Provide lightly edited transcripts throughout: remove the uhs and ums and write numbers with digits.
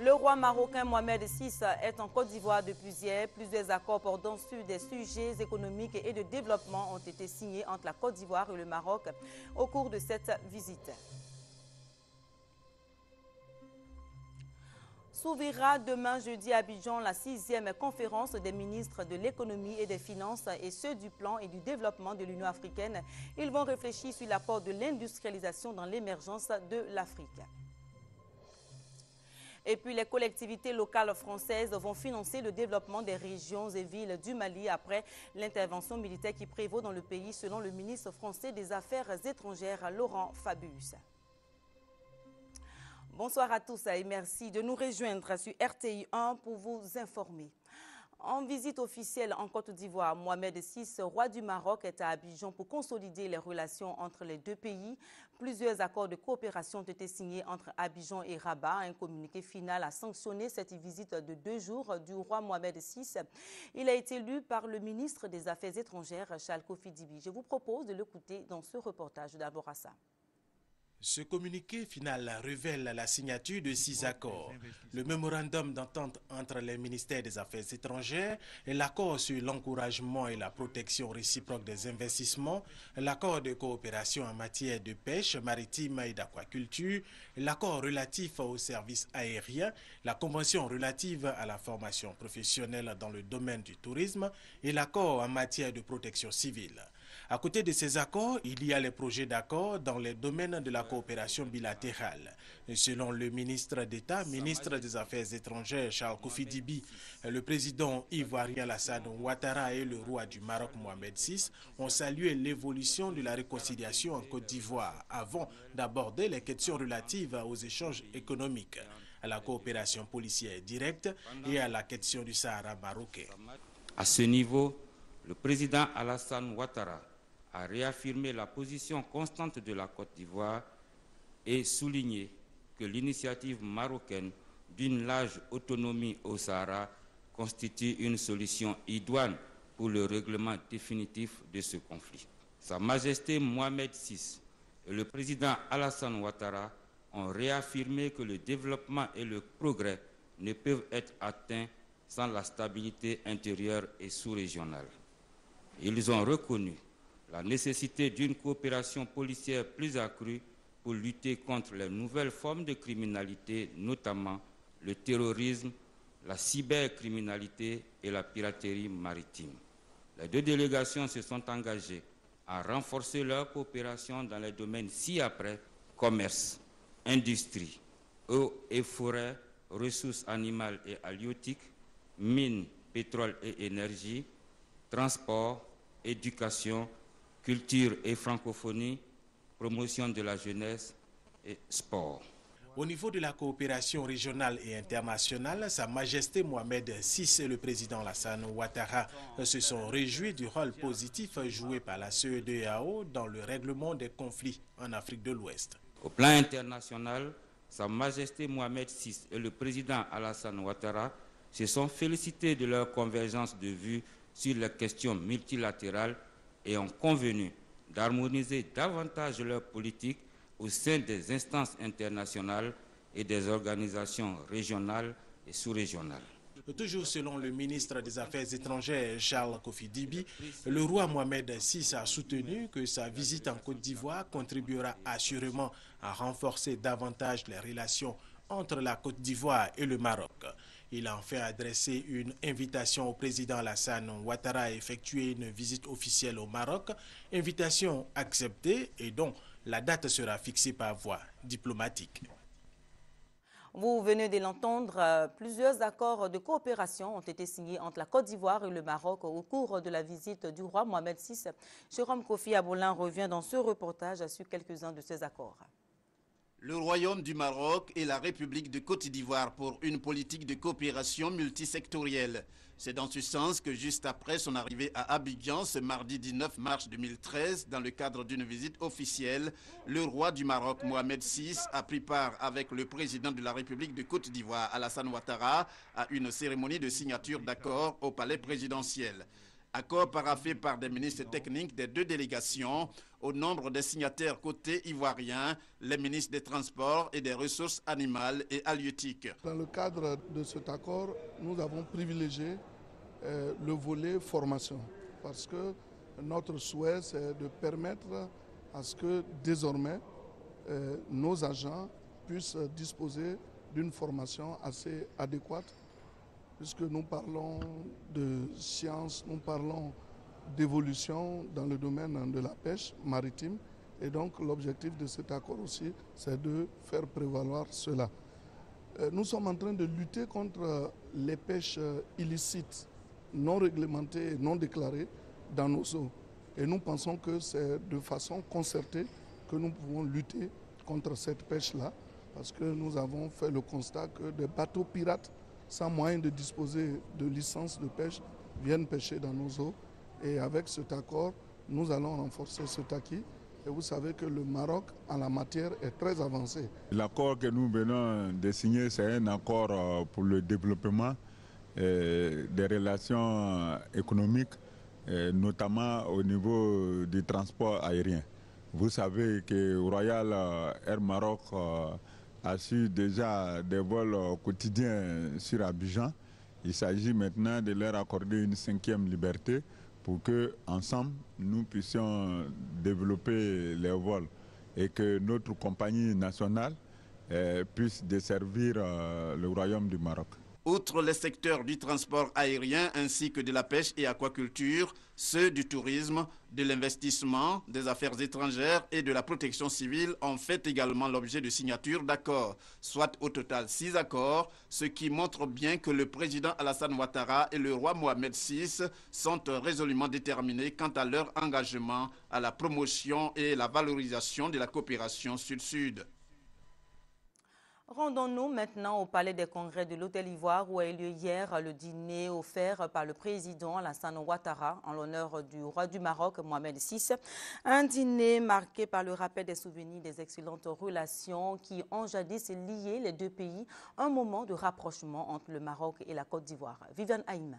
Le roi marocain Mohamed VI est en Côte d'Ivoire depuis hier. Plusieurs accords portant sur des sujets économiques et de développement ont été signés entre la Côte d'Ivoire et le Maroc au cours de cette visite. S'ouvrira demain jeudi à Abidjan la 6e conférence des ministres de l'économie et des finances et ceux du plan et du développement de l'Union africaine. Ils vont réfléchir sur l'apport de l'industrialisation dans l'émergence de l'Afrique. Et puis les collectivités locales françaises vont financer le développement des régions et villes du Mali après l'intervention militaire qui prévaut dans le pays selon le ministre français des Affaires étrangères Laurent Fabius. Bonsoir à tous et merci de nous rejoindre sur RTI 1 pour vous informer. En visite officielle en Côte d'Ivoire, Mohamed VI, roi du Maroc, est à Abidjan pour consolider les relations entre les deux pays. Plusieurs accords de coopération ont été signés entre Abidjan et Rabat. Un communiqué final a sanctionné cette visite de 2 jours du roi Mohamed VI. Il a été lu par le ministre des Affaires étrangères, Charles Kofi Dibi. Je vous propose de l'écouter dans ce reportage d'Aborassa. Ce communiqué final révèle la signature de 6 accords. Le mémorandum d'entente entre les ministères des Affaires étrangères, l'accord sur l'encouragement et la protection réciproque des investissements, l'accord de coopération en matière de pêche maritime et d'aquaculture, l'accord relatif aux services aériens, la convention relative à la formation professionnelle dans le domaine du tourisme et l'accord en matière de protection civile. À côté de ces accords, il y a les projets d'accords dans les domaines de la coopération bilatérale. Selon le ministre d'État, ministre des Affaires étrangères Charles Kofi Dibi, le président ivoirien Alassane Ouattara et le roi du Maroc Mohamed VI ont salué l'évolution de la réconciliation en Côte d'Ivoire avant d'aborder les questions relatives aux échanges économiques, à la coopération policière directe et à la question du Sahara marocain. À ce niveau, le président Alassane Ouattara a réaffirmé la position constante de la Côte d'Ivoire et souligné que l'initiative marocaine d'une large autonomie au Sahara constitue une solution idoine pour le règlement définitif de ce conflit. Sa Majesté Mohamed VI et le président Alassane Ouattara ont réaffirmé que le développement et le progrès ne peuvent être atteints sans la stabilité intérieure et sous-régionale. Ils ont reconnu la nécessité d'une coopération policière plus accrue pour lutter contre les nouvelles formes de criminalité, notamment le terrorisme, la cybercriminalité et la piraterie maritime. Les deux délégations se sont engagées à renforcer leur coopération dans les domaines ci-après: commerce, industrie, eau et forêt, ressources animales et halieutiques, mines, pétrole et énergie, transport, éducation, culture et francophonie, promotion de la jeunesse et sport. Au niveau de la coopération régionale et internationale, Sa Majesté Mohamed VI et le président Alassane Ouattara se sont réjouis du rôle positif joué par la CEDEAO dans le règlement des conflits en Afrique de l'Ouest. Au plan international, Sa Majesté Mohamed VI et le président Alassane Ouattara se sont félicités de leur convergence de vues sur les questions multilatérales et ont convenu d'harmoniser davantage leur politique au sein des instances internationales et des organisations régionales et sous-régionales. Toujours selon le ministre des Affaires étrangères Charles Kofi Dibi, le roi Mohamed VI a soutenu que sa visite en Côte d'Ivoire contribuera assurément à renforcer davantage les relations entre la Côte d'Ivoire et le Maroc. Il a enfin adressé une invitation au président Alassane Ouattara à effectuer une visite officielle au Maroc, invitation acceptée et dont la date sera fixée par voie diplomatique. Vous venez de l'entendre, plusieurs accords de coopération ont été signés entre la Côte d'Ivoire et le Maroc au cours de la visite du roi Mohamed VI. Jérôme Kofi Abolin revient dans ce reportage sur quelques-uns de ces accords. Le Royaume du Maroc et la République de Côte d'Ivoire pour une politique de coopération multisectorielle. C'est dans ce sens que juste après son arrivée à Abidjan ce mardi 19 mars 2013, dans le cadre d'une visite officielle, le roi du Maroc Mohamed VI a pris part avec le président de la République de Côte d'Ivoire Alassane Ouattara à une cérémonie de signature d'accord au palais présidentiel. Accord paraphé par des ministres techniques des deux délégations. Au nombre des signataires côté ivoirien, les ministres des Transports et des Ressources animales et halieutiques. Dans le cadre de cet accord, nous avons privilégié le volet formation parce que notre souhait, c'est de permettre à ce que désormais nos agents puissent disposer d'une formation assez adéquate, puisque nous parlons de sciences, nous parlons d'évolution dans le domaine de la pêche maritime. Et donc l'objectif de cet accord aussi, c'est de faire prévaloir cela. Nous sommes en train de lutter contre les pêches illicites, non réglementées et non déclarées dans nos eaux. Et nous pensons que c'est de façon concertée que nous pouvons lutter contre cette pêche-là, parce que nous avons fait le constat que des bateaux pirates sans moyen de disposer de licence de pêche viennent pêcher dans nos eaux. Et avec cet accord, nous allons renforcer cet acquis. Et vous savez que le Maroc, en la matière, est très avancé. L'accord que nous venons de signer, c'est un accord pour le développement des relations économiques, notamment au niveau du transport aérien. Vous savez que Royal Air Maroc assure déjà des vols quotidiens sur Abidjan. Il s'agit maintenant de leur accorder une 5e liberté pour que, ensemble, nous puissions développer les vols et que notre compagnie nationale puisse desservir le Royaume du Maroc. Outre les secteurs du transport aérien ainsi que de la pêche et aquaculture, ceux du tourisme, de l'investissement, des affaires étrangères et de la protection civile ont fait également l'objet de signatures d'accords, soit au total 6 accords, ce qui montre bien que le président Alassane Ouattara et le roi Mohamed VI sont résolument déterminés quant à leur engagement à la promotion et la valorisation de la coopération sud-sud. Rendons-nous maintenant au Palais des Congrès de l'Hôtel Ivoire où a eu lieu hier le dîner offert par le président Alassane Ouattara en l'honneur du roi du Maroc, Mohamed VI. Un dîner marqué par le rappel des souvenirs des excellentes relations qui ont jadis lié les deux pays, un moment de rapprochement entre le Maroc et la Côte d'Ivoire. Viviane Haïma.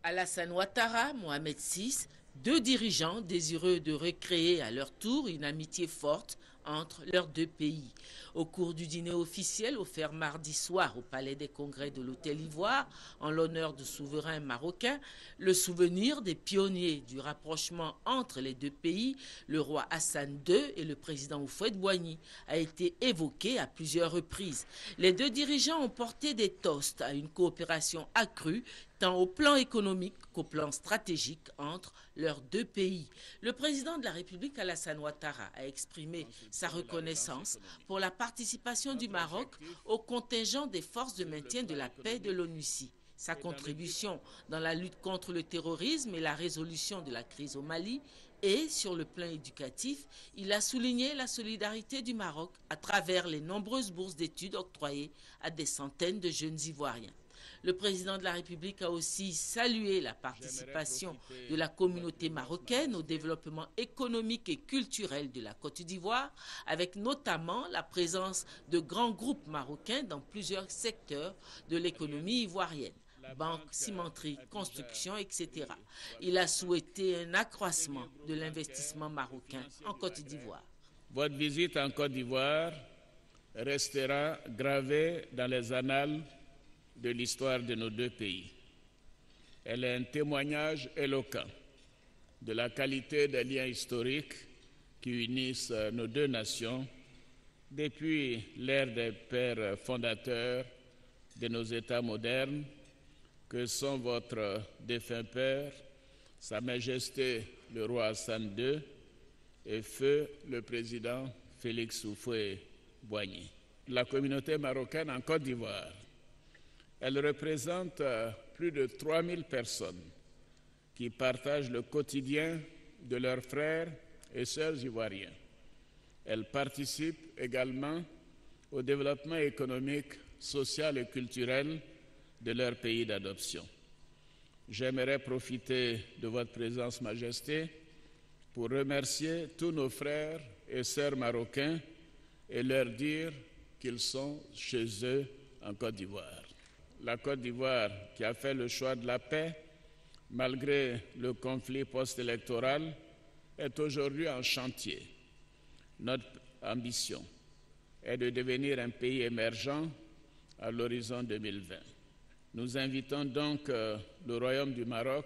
Alassane Ouattara, Mohamed VI, deux dirigeants désireux de recréer à leur tour une amitié forte entre leurs deux pays. Au cours du dîner officiel offert mardi soir au Palais des Congrès de l'Hôtel Ivoire, en l'honneur du souverain marocain, le souvenir des pionniers du rapprochement entre les deux pays, le roi Hassan II et le président Houphouët-Boigny, a été évoqué à plusieurs reprises. Les deux dirigeants ont porté des toasts à une coopération accrue, tant au plan économique qu'au plan stratégique entre leurs deux pays. Le président de la République, Alassane Ouattara, a exprimé sa reconnaissance pour la participation du Maroc au contingent des forces de maintien de la paix de l'ONUCI. Sa contribution dans la lutte contre le terrorisme et la résolution de la crise au Mali. Et sur le plan éducatif, il a souligné la solidarité du Maroc à travers les nombreuses bourses d'études octroyées à des centaines de jeunes Ivoiriens. Le président de la République a aussi salué la participation de la communauté marocaine au développement économique et culturel de la Côte d'Ivoire, avec notamment la présence de grands groupes marocains dans plusieurs secteurs de l'économie ivoirienne. Banque, cimenterie, construction, etc. Il a souhaité un accroissement de l'investissement marocain en Côte d'Ivoire. Votre visite en Côte d'Ivoire restera gravée dans les annales de l'histoire de nos deux pays. Elle est un témoignage éloquent de la qualité des liens historiques qui unissent nos deux nations depuis l'ère des pères fondateurs de nos États modernes, que sont votre défunt père, Sa Majesté le roi Hassan II et feu le président Félix Houphouët-Boigny. La communauté marocaine en Côte d'Ivoire, elle représente plus de 3000 personnes qui partagent le quotidien de leurs frères et sœurs ivoiriens. Elle participe également au développement économique, social et culturel de leur pays d'adoption. J'aimerais profiter de votre présence, Majesté, pour remercier tous nos frères et sœurs marocains et leur dire qu'ils sont chez eux en Côte d'Ivoire. La Côte d'Ivoire, qui a fait le choix de la paix, malgré le conflit post-électoral, est aujourd'hui en chantier. Notre ambition est de devenir un pays émergent à l'horizon 2020. Nous invitons donc le Royaume du Maroc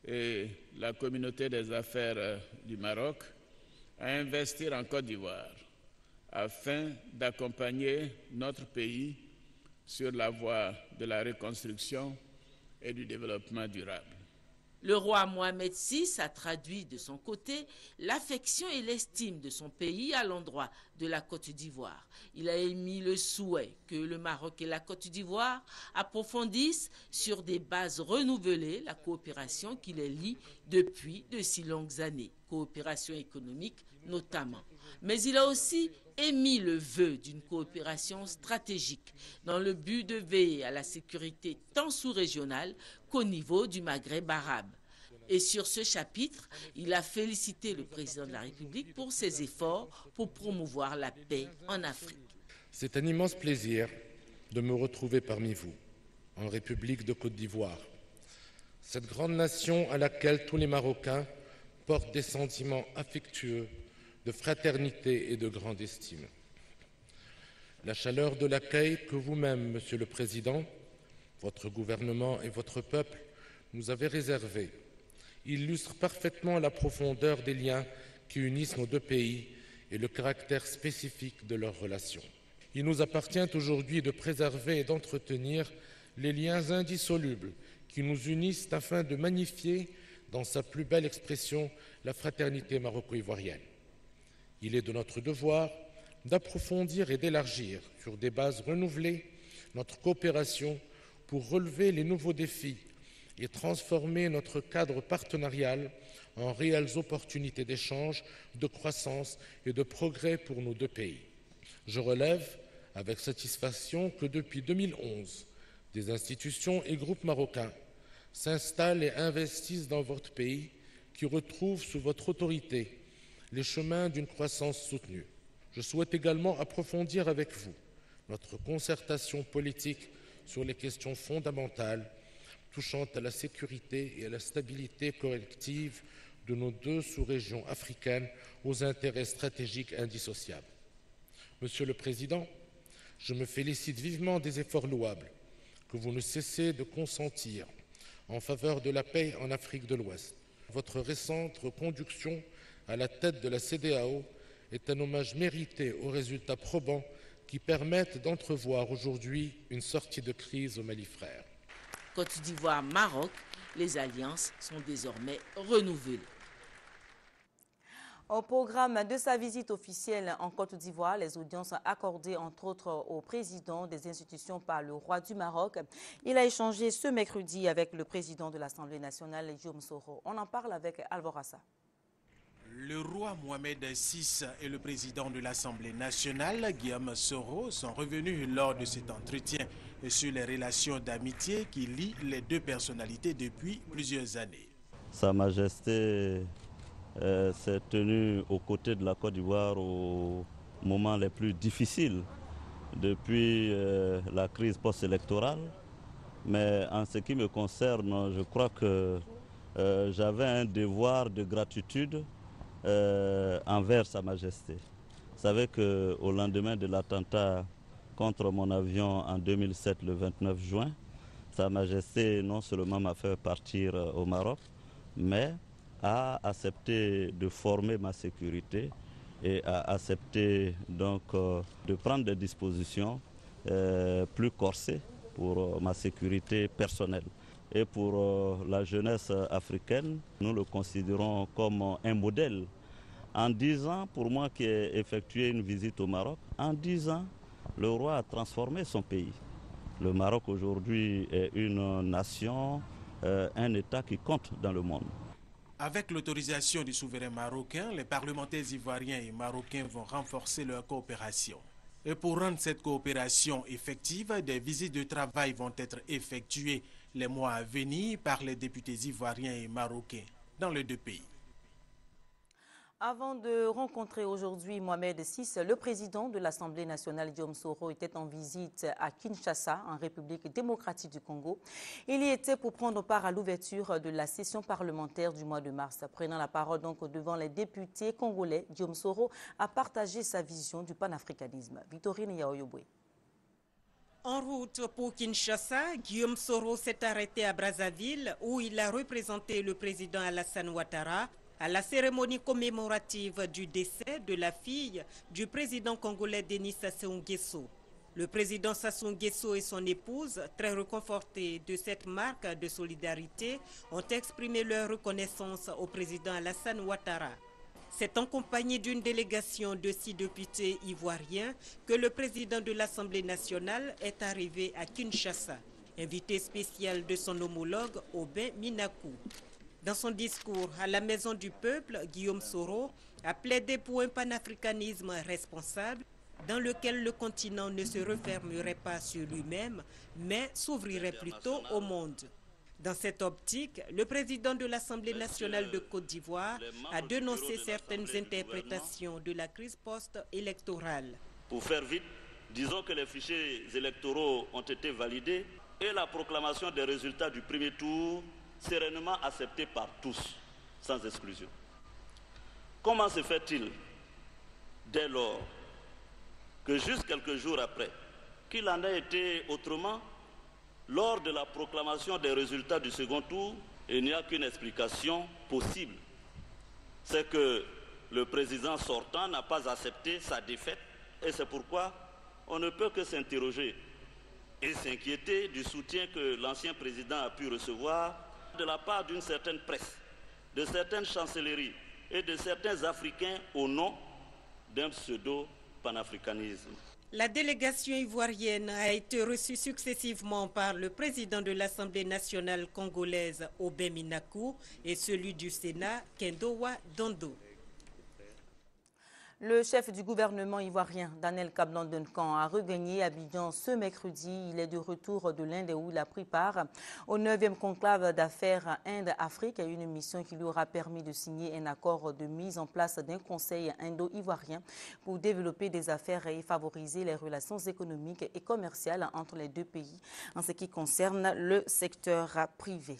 et la communauté des affaires du Maroc à investir en Côte d'Ivoire afin d'accompagner notre pays sur la voie de la reconstruction et du développement durable. Le roi Mohamed VI a traduit de son côté l'affection et l'estime de son pays à l'endroit de la Côte d'Ivoire. Il a émis le souhait que le Maroc et la Côte d'Ivoire approfondissent sur des bases renouvelées la coopération qui les lie depuis de si longues années, coopération économique notamment. Mais il a aussi émis le vœu d'une coopération stratégique dans le but de veiller à la sécurité tant sous-régionale qu'au niveau du Maghreb arabe. Et sur ce chapitre, il a félicité le président de la République pour ses efforts pour promouvoir la paix en Afrique. C'est un immense plaisir de me retrouver parmi vous, en République de Côte d'Ivoire, cette grande nation à laquelle tous les Marocains portent des sentiments affectueux, de fraternité et de grande estime. La chaleur de l'accueil que vous-même, Monsieur le Président, votre gouvernement et votre peuple nous avez réservé illustre parfaitement la profondeur des liens qui unissent nos deux pays et le caractère spécifique de leurs relations. Il nous appartient aujourd'hui de préserver et d'entretenir les liens indissolubles qui nous unissent afin de magnifier, dans sa plus belle expression, la fraternité maroco-ivoirienne. Il est de notre devoir d'approfondir et d'élargir, sur des bases renouvelées, notre coopération pour relever les nouveaux défis et transformer notre cadre partenarial en réelles opportunités d'échange, de croissance et de progrès pour nos deux pays. Je relève avec satisfaction que depuis 2011, des institutions et groupes marocains s'installent et investissent dans votre pays, qui retrouve sous votre autorité les chemins d'une croissance soutenue. Je souhaite également approfondir avec vous notre concertation politique sur les questions fondamentales touchant à la sécurité et à la stabilité collective de nos deux sous-régions africaines aux intérêts stratégiques indissociables. Monsieur le Président, je me félicite vivement des efforts louables que vous ne cessez de consentir en faveur de la paix en Afrique de l'Ouest. Votre récente reconduction à la tête de la CEDEAO est un hommage mérité aux résultats probants qui permettent d'entrevoir aujourd'hui une sortie de crise au Mali frère. Côte d'Ivoire-Maroc, les alliances sont désormais renouvelées. Au programme de sa visite officielle en Côte d'Ivoire, les audiences accordées entre autres au président des institutions par le roi du Maroc. Il a échangé ce mercredi avec le président de l'Assemblée nationale, Guillaume Soro. On en parle avec Alvorassa. Le roi Mohamed VI et le président de l'Assemblée nationale, Guillaume Soro, sont revenus lors de cet entretien sur les relations d'amitié qui lient les deux personnalités depuis plusieurs années. Sa Majesté s'est tenue aux côtés de la Côte d'Ivoire au moment les plus difficiles depuis la crise post-électorale. Mais en ce qui me concerne, je crois que j'avais un devoir de gratitude envers Sa Majesté. Vous savez qu'au lendemain de l'attentat contre mon avion en 2007, le 29 juin, Sa Majesté non seulement m'a fait partir au Maroc, mais a accepté de former ma sécurité et a accepté donc de prendre des dispositions plus corsées pour ma sécurité personnelle. Et pour la jeunesse africaine, nous le considérons comme un modèle. En 10 ans, pour moi qui ai effectué une visite au Maroc, en 10 ans, le roi a transformé son pays. Le Maroc aujourd'hui est une nation, un État qui compte dans le monde. Avec l'autorisation du souverain marocain, les parlementaires ivoiriens et marocains vont renforcer leur coopération. Et pour rendre cette coopération effective, des visites de travail vont être effectuées les mois à venir par les députés ivoiriens et marocains dans les deux pays. Avant de rencontrer aujourd'hui Mohamed VI, le président de l'Assemblée nationale, Guillaume Soro, était en visite à Kinshasa, en République démocratique du Congo. Il y était pour prendre part à l'ouverture de la session parlementaire du mois de mars. Prenant la parole donc devant les députés congolais, Guillaume Soro a partagé sa vision du panafricanisme. Victorine Yaoyobwe. En route pour Kinshasa, Guillaume Soro s'est arrêté à Brazzaville où il a représenté le président Alassane Ouattara à la cérémonie commémorative du décès de la fille du président congolais Denis Sassou Nguesso. Le président Sassou Nguesso et son épouse, très réconfortés de cette marque de solidarité, ont exprimé leur reconnaissance au président Alassane Ouattara. C'est en compagnie d'une délégation de 6 députés ivoiriens que le président de l'Assemblée nationale est arrivé à Kinshasa, invité spécial de son homologue Aubin Minakou. Dans son discours à la Maison du Peuple, Guillaume Soro a plaidé pour un panafricanisme responsable dans lequel le continent ne se refermerait pas sur lui-même, mais s'ouvrirait plutôt au monde. Dans cette optique, le président de l'Assemblée nationale de Côte d'Ivoire a dénoncé certaines interprétations de la crise post-électorale. Pour faire vite, disons que les fichiers électoraux ont été validés et la proclamation des résultats du premier tour sereinement accepté par tous, sans exclusion. Comment se fait-il, dès lors, que juste quelques jours après, qu'il en ait été autrement, lors de la proclamation des résultats du second tour, il n'y a qu'une explication possible. C'est que le président sortant n'a pas accepté sa défaite et c'est pourquoi on ne peut que s'interroger et s'inquiéter du soutien que l'ancien président a pu recevoir de la part d'une certaine presse, de certaines chancelleries et de certains Africains au nom d'un pseudo-panafricanisme. La délégation ivoirienne a été reçue successivement par le président de l'Assemblée nationale congolaise, Aubin Minakou, et celui du Sénat, Kendowa Dondo. Le chef du gouvernement ivoirien, Daniel Kablan-Duncan, a regagné Abidjan ce mercredi. Il est de retour de l'Inde où il a pris part au 9e conclave d'affaires Inde-Afrique, une mission qui lui aura permis de signer un accord de mise en place d'un conseil indo-ivoirien pour développer des affaires et favoriser les relations économiques et commerciales entre les deux pays en ce qui concerne le secteur privé.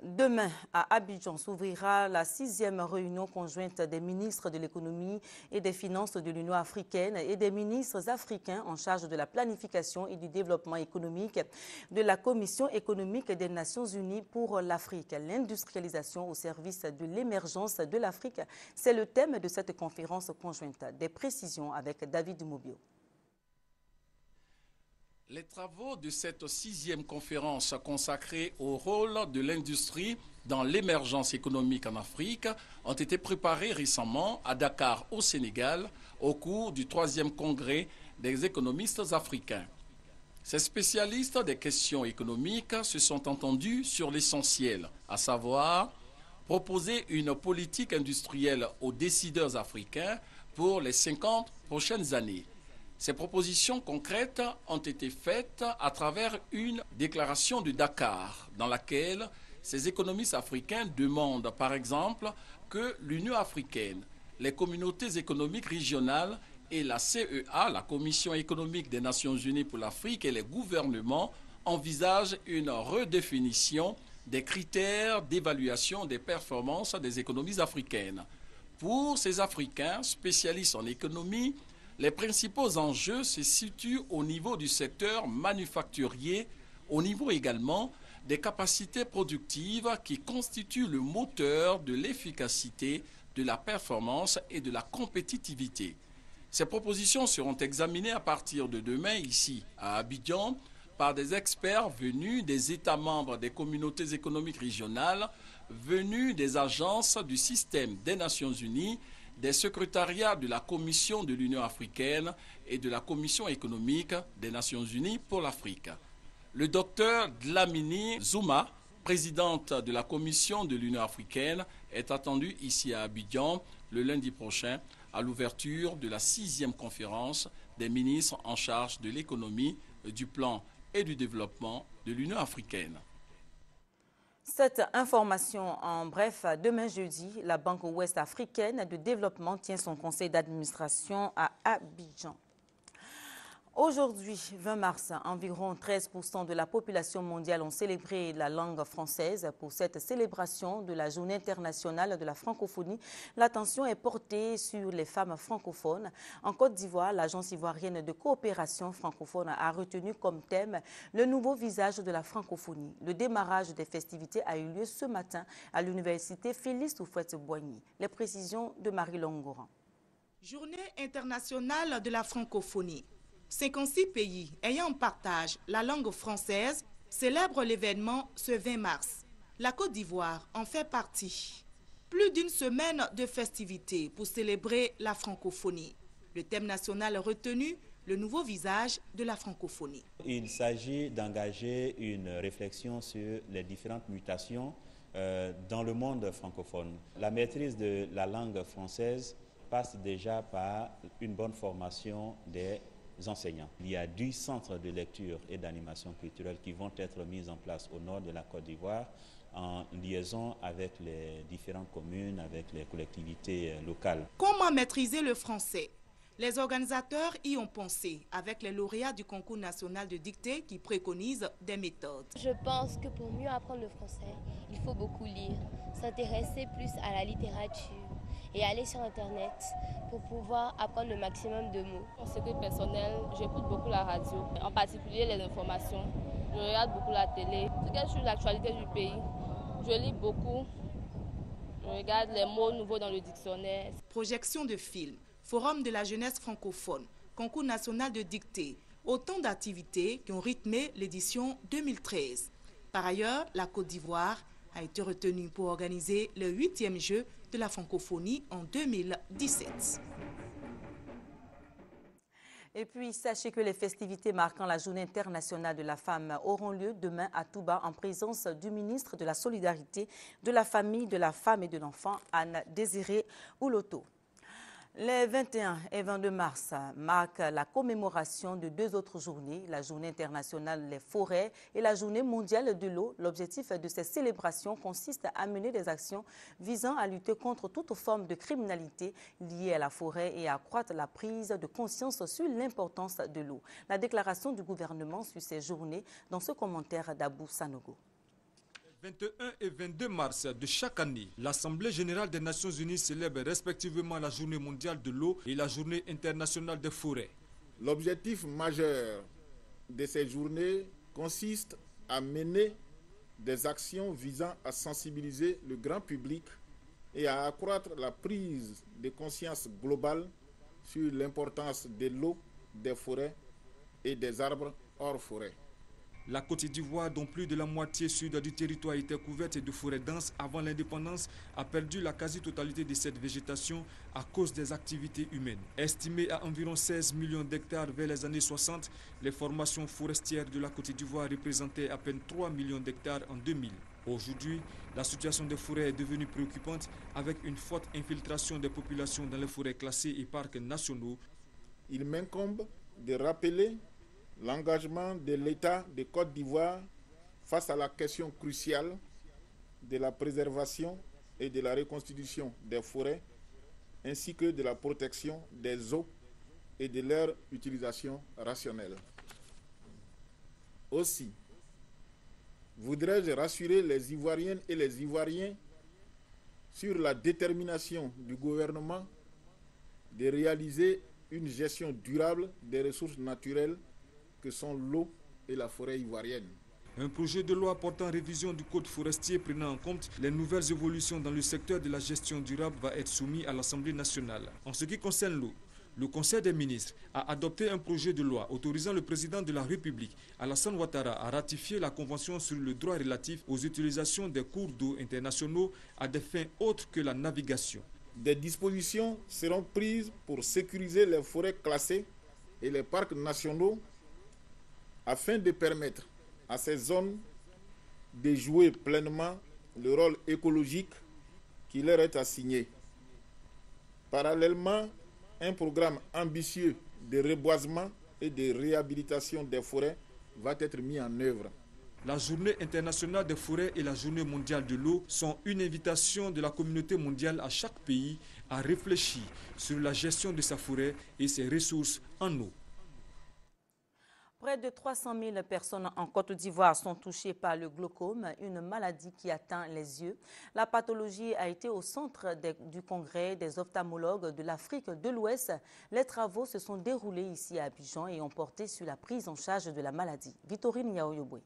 Demain, à Abidjan, s'ouvrira la 6e réunion conjointe des ministres de l'économie et des finances de l'Union africaine et des ministres africains en charge de la planification et du développement économique de la Commission économique des Nations unies pour l'Afrique. L'industrialisation au service de l'émergence de l'Afrique, c'est le thème de cette conférence conjointe. Des précisions avec David Mobio. Les travaux de cette 6e conférence consacrée au rôle de l'industrie dans l'émergence économique en Afrique ont été préparés récemment à Dakar, au Sénégal, au cours du 3e congrès des économistes africains. Ces spécialistes des questions économiques se sont entendus sur l'essentiel, à savoir proposer une politique industrielle aux décideurs africains pour les 50 prochaines années. Ces propositions concrètes ont été faites à travers une déclaration de Dakar, dans laquelle ces économistes africains demandent par exemple que l'Union africaine, les communautés économiques régionales et la CEA, la Commission économique des Nations unies pour l'Afrique et les gouvernements envisagent une redéfinition des critères d'évaluation des performances des économies africaines. Pour ces Africains spécialistes en économie, les principaux enjeux se situent au niveau du secteur manufacturier, au niveau également des capacités productives qui constituent le moteur de l'efficacité, de la performance et de la compétitivité. Ces propositions seront examinées à partir de demain ici à Abidjan par des experts venus des États membres des communautés économiques régionales, venus des agences du système des Nations unies, des secrétariats de la Commission de l'Union africaine et de la Commission économique des Nations unies pour l'Afrique. Le docteur Dlamini Zuma, présidente de la Commission de l'Union africaine, est attendu ici à Abidjan le lundi prochain à l'ouverture de la 6e conférence des ministres en charge de l'économie, du plan et du développement de l'Union africaine. Cette information en bref, demain jeudi, la Banque ouest africaine de développement tient son conseil d'administration à Abidjan. Aujourd'hui, 20 mars, environ 13% de la population mondiale ont célébré la langue française. Pour cette célébration de la Journée internationale de la francophonie, l'attention est portée sur les femmes francophones. En Côte d'Ivoire, l'Agence ivoirienne de coopération francophone a retenu comme thème le nouveau visage de la francophonie. Le démarrage des festivités a eu lieu ce matin à l'université Félix Houphouët-Boigny. Les précisions de Marie Longoran. Journée internationale de la francophonie. 56 pays ayant en partage la langue française célèbrent l'événement ce 20 mars. La Côte d'Ivoire en fait partie. Plus d'une semaine de festivités pour célébrer la francophonie. Le thème national retenu, le nouveau visage de la francophonie. Il s'agit d'engager une réflexion sur les différentes mutations dans le monde francophone. La maîtrise de la langue française passe déjà par une bonne formation des enseignants. Il y a 10 centres de lecture et d'animation culturelle qui vont être mis en place au nord de la Côte d'Ivoire en liaison avec les différentes communes, avec les collectivités locales. Comment maîtriser le français? Les organisateurs y ont pensé avec les lauréats du concours national de dictée qui préconisent des méthodes. Je pense que pour mieux apprendre le français, il faut beaucoup lire, s'intéresser plus à la littérature et aller sur Internet pour pouvoir apprendre le maximum de mots. En secret personnel, j'écoute beaucoup la radio, en particulier les informations. Je regarde beaucoup la télé. Je regarde sur l'actualité du pays. Je lis beaucoup. Je regarde les mots nouveaux dans le dictionnaire. Projection de films, forum de la jeunesse francophone, concours national de dictée, autant d'activités qui ont rythmé l'édition 2013. Par ailleurs, la Côte d'Ivoire a été retenue pour organiser le 8e jeu de la francophonie en 2017. Et puis, sachez que les festivités marquant la Journée internationale de la femme auront lieu demain à Touba en présence du ministre de la Solidarité, de la Famille, de la Femme et de l'Enfant, Anne Désiré Ouloto. Les 21 et 22 mars marquent la commémoration de 2 autres journées, la Journée internationale des forêts et la Journée mondiale de l'eau. L'objectif de ces célébrations consiste à mener des actions visant à lutter contre toute forme de criminalité liée à la forêt et à accroître la prise de conscience sur l'importance de l'eau. La déclaration du gouvernement sur ces journées dans ce commentaire d'Abou Sanogo. 21 et 22 mars de chaque année, l'Assemblée générale des Nations unies célèbre respectivement la Journée mondiale de l'eau et la Journée internationale des forêts. L'objectif majeur de ces journées consiste à mener des actions visant à sensibiliser le grand public et à accroître la prise de conscience globale sur l'importance de l'eau, des forêts et des arbres hors forêt. La Côte d'Ivoire, dont plus de la moitié sud du territoire était couverte de forêts denses avant l'indépendance, a perdu la quasi-totalité de cette végétation à cause des activités humaines. Estimées à environ 16 millions d'hectares vers les années 60, les formations forestières de la Côte d'Ivoire représentaient à peine 3 millions d'hectares en 2000. Aujourd'hui, la situation des forêts est devenue préoccupante avec une forte infiltration des populations dans les forêts classées et parcs nationaux. Il m'incombe de rappeler l'engagement de l'État de Côte d'Ivoire face à la question cruciale de la préservation et de la reconstitution des forêts, ainsi que de la protection des eaux et de leur utilisation rationnelle. Aussi, voudrais-je rassurer les Ivoiriennes et les Ivoiriens sur la détermination du gouvernement de réaliser une gestion durable des ressources naturelles que sont l'eau et la forêt ivoirienne. Un projet de loi portant révision du code forestier prenant en compte les nouvelles évolutions dans le secteur de la gestion durable va être soumis à l'Assemblée nationale. En ce qui concerne l'eau, le Conseil des ministres a adopté un projet de loi autorisant le président de la République, Alassane Ouattara, à ratifier la Convention sur le droit relatif aux utilisations des cours d'eau internationaux à des fins autres que la navigation. Des dispositions seront prises pour sécuriser les forêts classées et les parcs nationaux afin de permettre à ces zones de jouer pleinement le rôle écologique qui leur est assigné. Parallèlement, un programme ambitieux de reboisement et de réhabilitation des forêts va être mis en œuvre. La Journée internationale des forêts et la Journée mondiale de l'eau sont une invitation de la communauté mondiale à chaque pays à réfléchir sur la gestion de sa forêt et ses ressources en eau. Près de 300 000 personnes en Côte d'Ivoire sont touchées par le glaucome, une maladie qui atteint les yeux. La pathologie a été au centre du congrès des ophtalmologues de l'Afrique de l'Ouest. Les travaux se sont déroulés ici à Abidjan et ont porté sur la prise en charge de la maladie. Victorine Yaoyobwe.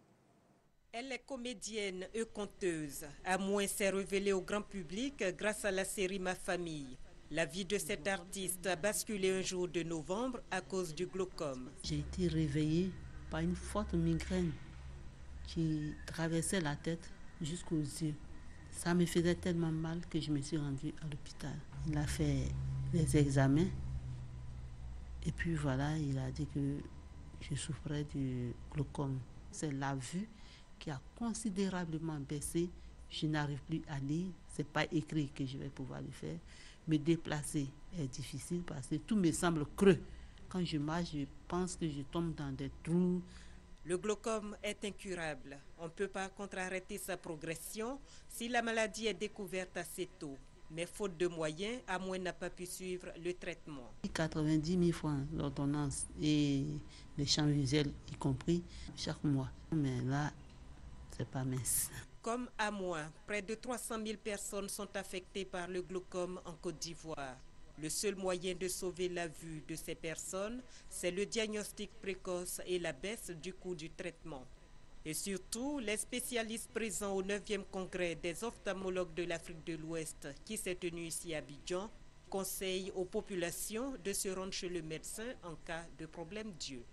Elle est comédienne et conteuse. Amoué s'est révélée au grand public grâce à la série Ma famille. La vie de cet artiste a basculé un jour de novembre à cause du glaucome. J'ai été réveillée par une forte migraine qui traversait la tête jusqu'aux yeux. Ça me faisait tellement mal que je me suis rendue à l'hôpital. Il a fait des examens et puis voilà, il a dit que je souffrais du glaucome. C'est la vue qui a considérablement baissé. Je n'arrive plus à lire. Ce n'est pas écrit que je vais pouvoir le faire. Me déplacer est difficile parce que tout me semble creux. Quand je marche, je pense que je tombe dans des trous. Le glaucome est incurable. On ne peut par contre arrêter sa progression si la maladie est découverte assez tôt. Mais faute de moyens, Amoué n'a pas pu suivre le traitement. 90 000 francs l'ordonnance et les champs visuels y compris chaque mois. Mais là, c'est pas mince. Comme Amoué, près de 300 000 personnes sont affectées par le glaucome en Côte d'Ivoire. Le seul moyen de sauver la vue de ces personnes, c'est le diagnostic précoce et la baisse du coût du traitement. Et surtout, les spécialistes présents au 9e congrès des ophtalmologues de l'Afrique de l'Ouest, qui s'est tenu ici à Abidjan, conseillent aux populations de se rendre chez le médecin en cas de problème d'yeux.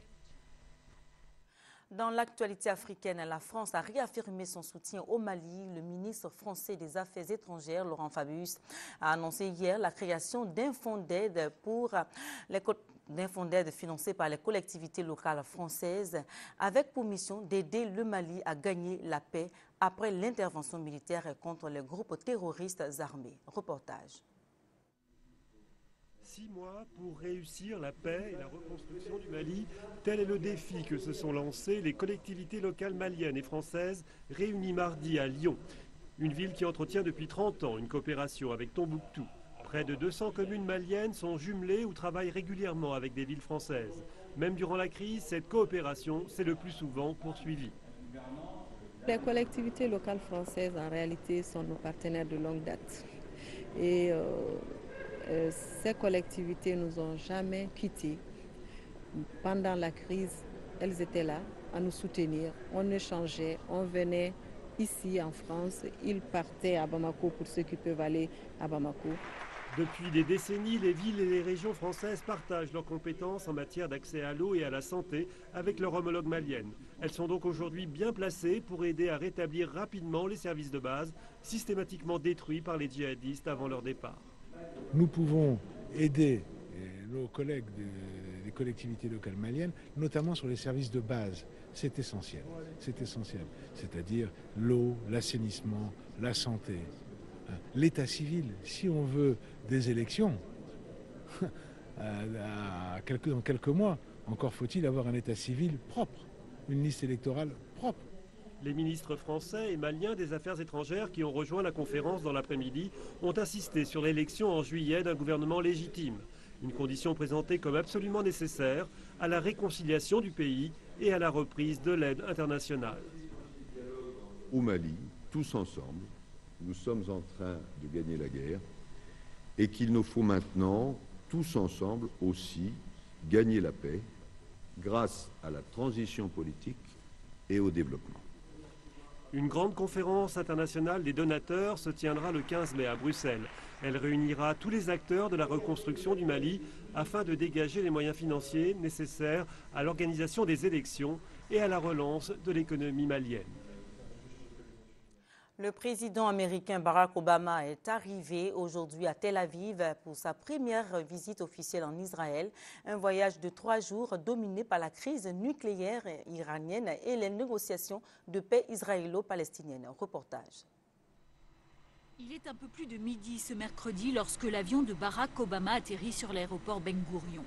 Dans l'actualité africaine, la France a réaffirmé son soutien au Mali. Le ministre français des Affaires étrangères, Laurent Fabius, a annoncé hier la création d'un fonds d'aide financé par les collectivités locales françaises avec pour mission d'aider le Mali à gagner la paix après l'intervention militaire contre les groupes terroristes armés. Reportage. 6 mois pour réussir la paix et la reconstruction du Mali, tel est le défi que se sont lancés les collectivités locales maliennes et françaises réunies mardi à Lyon. Une ville qui entretient depuis 30 ans une coopération avec Tombouctou. Près de 200 communes maliennes sont jumelées ou travaillent régulièrement avec des villes françaises. Même durant la crise, cette coopération s'est le plus souvent poursuivie. Les collectivités locales françaises, en réalité, sont nos partenaires de longue date. Et ces collectivités ne nous ont jamais quittés. Pendant la crise, elles étaient là à nous soutenir. On échangeait, on venait ici en France, ils partaient à Bamako pour ceux qui peuvent aller à Bamako. Depuis des décennies, les villes et les régions françaises partagent leurs compétences en matière d'accès à l'eau et à la santé avec leurs homologues maliennes. Elles sont donc aujourd'hui bien placées pour aider à rétablir rapidement les services de base systématiquement détruits par les djihadistes avant leur départ. Nous pouvons aider nos collègues des collectivités locales maliennes, notamment sur les services de base. C'est essentiel, c'est-à-dire l'eau, l'assainissement, la santé, l'état civil. Si on veut des élections, dans quelques mois, encore faut-il avoir un état civil propre, une liste électorale propre. Les ministres français et maliens des Affaires étrangères qui ont rejoint la conférence dans l'après-midi ont insisté sur l'élection en juillet d'un gouvernement légitime. Une condition présentée comme absolument nécessaire à la réconciliation du pays et à la reprise de l'aide internationale. Au Mali, tous ensemble, nous sommes en train de gagner la guerre et qu'il nous faut maintenant, tous ensemble aussi, gagner la paix grâce à la transition politique et au développement. Une grande conférence internationale des donateurs se tiendra le 15 mai à Bruxelles. Elle réunira tous les acteurs de la reconstruction du Mali afin de dégager les moyens financiers nécessaires à l'organisation des élections et à la relance de l'économie malienne. Le président américain Barack Obama est arrivé aujourd'hui à Tel Aviv pour sa première visite officielle en Israël. Un voyage de 3 jours dominé par la crise nucléaire iranienne et les négociations de paix israélo-palestinienne. Reportage. Il est un peu plus de midi ce mercredi lorsque l'avion de Barack Obama atterrit sur l'aéroport Ben Gourion.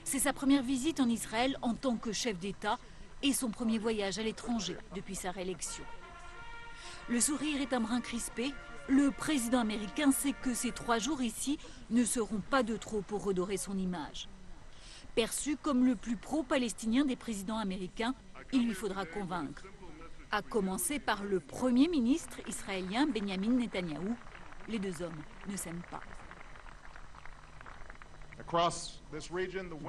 C'est sa première visite en Israël en tant que chef d'État et son premier voyage à l'étranger depuis sa réélection. Le sourire est un brin crispé. Le président américain sait que ces 3 jours ici ne seront pas de trop pour redorer son image. Perçu comme le plus pro-palestinien des présidents américains, il lui faudra convaincre. À commencer par le Premier ministre israélien Benjamin Netanyahou. Les 2 hommes ne s'aiment pas.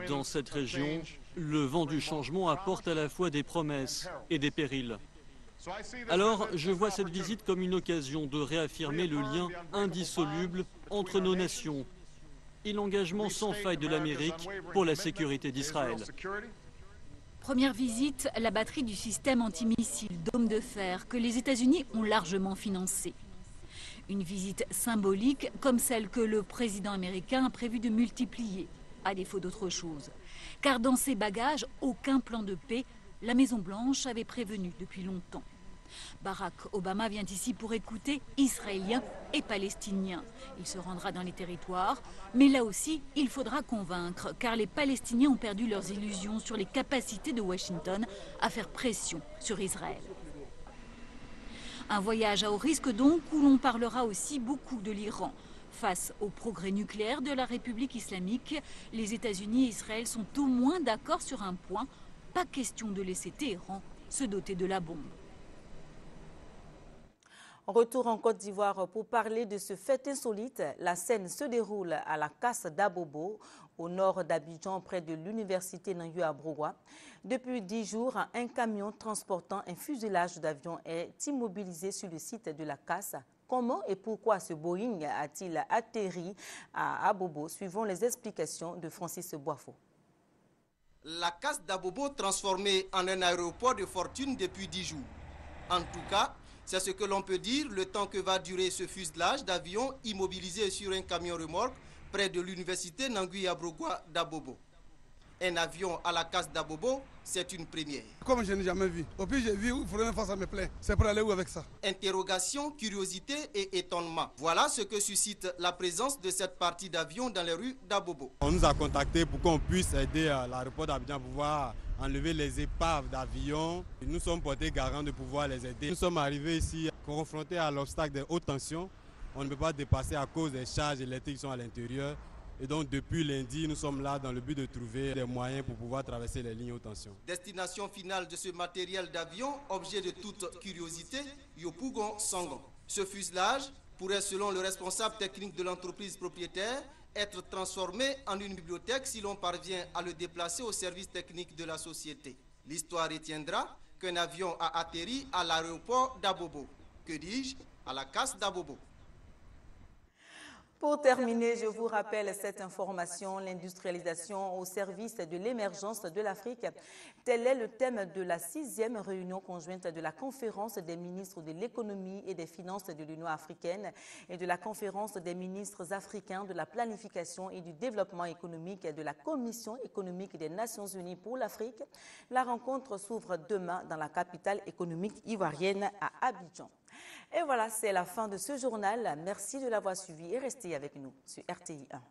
Dans cette région, le vent du changement apporte à la fois des promesses et des périls. Alors, je vois cette visite comme une occasion de réaffirmer le lien indissoluble entre nos nations et l'engagement sans faille de l'Amérique pour la sécurité d'Israël. Première visite, la batterie du système antimissile Dôme de fer que les États-Unis ont largement financé. Une visite symbolique comme celle que le président américain a prévu de multiplier, à défaut d'autre chose. Car dans ses bagages, aucun plan de paix, la Maison-Blanche avait prévenu depuis longtemps. Barack Obama vient ici pour écouter Israéliens et Palestiniens. Il se rendra dans les territoires, mais là aussi, il faudra convaincre, car les Palestiniens ont perdu leurs illusions sur les capacités de Washington à faire pression sur Israël. Un voyage à haut risque donc, où l'on parlera aussi beaucoup de l'Iran. Face au progrès nucléaire de la République islamique, les États-Unis et Israël sont au moins d'accord sur un point. Pas question de laisser Téhéran se doter de la bombe. Retour en Côte d'Ivoire pour parler de ce fait insolite. La scène se déroule à la Casse d'Abobo, au nord d'Abidjan, près de l'université Nangui à Brogoua. Depuis 10 jours, un camion transportant un fuselage d'avion est immobilisé sur le site de la Casse. Comment et pourquoi ce Boeing a-t-il atterri à Abobo? Suivons les explications de Francis Boifo. La Casse d'Abobo transformée en un aéroport de fortune depuis 10 jours. En tout cas, c'est ce que l'on peut dire le temps que va durer ce fuselage d'avion immobilisé sur un camion remorque près de l'université Nangui à Brogoua d'Abobo. Un avion à la Casse d'Abobo, c'est une première. Comme je n'ai jamais vu. Au plus j'ai vu, il faudrait me faire ça me plaît. C'est pour aller où avec ça? Interrogation, curiosité et étonnement. Voilà ce que suscite la présence de cette partie d'avion dans les rues d'Abobo. On nous a contactés pour qu'on puisse aider l'aéroport d'Abidjan à pouvoir enlever les épaves d'avions. Nous sommes portés garants de pouvoir les aider. Nous sommes arrivés ici confrontés à l'obstacle de haute tension. On ne peut pas dépasser à cause des charges électriques qui sont à l'intérieur. Et donc depuis lundi, nous sommes là dans le but de trouver des moyens pour pouvoir traverser les lignes haute tension. Destination finale de ce matériel d'avion, objet de toute curiosité, Yopougon Sangon. Ce fuselage pourrait, selon le responsable technique de l'entreprise propriétaire, être transformé en une bibliothèque si l'on parvient à le déplacer au service technique de la société. L'histoire retiendra qu'un avion a atterri à l'aéroport d'Abobo. Que dis-je? À la Casse d'Abobo. Pour terminer, je vous rappelle cette information, l'industrialisation au service de l'émergence de l'Afrique. Tel est le thème de la 6e réunion conjointe de la conférence des ministres de l'économie et des finances de l'Union africaine et de la conférence des ministres africains de la planification et du développement économique et de la Commission économique des Nations unies pour l'Afrique. La rencontre s'ouvre demain dans la capitale économique ivoirienne à Abidjan. Et voilà, c'est la fin de ce journal. Merci de l'avoir suivi et restez avec nous sur RTI 1.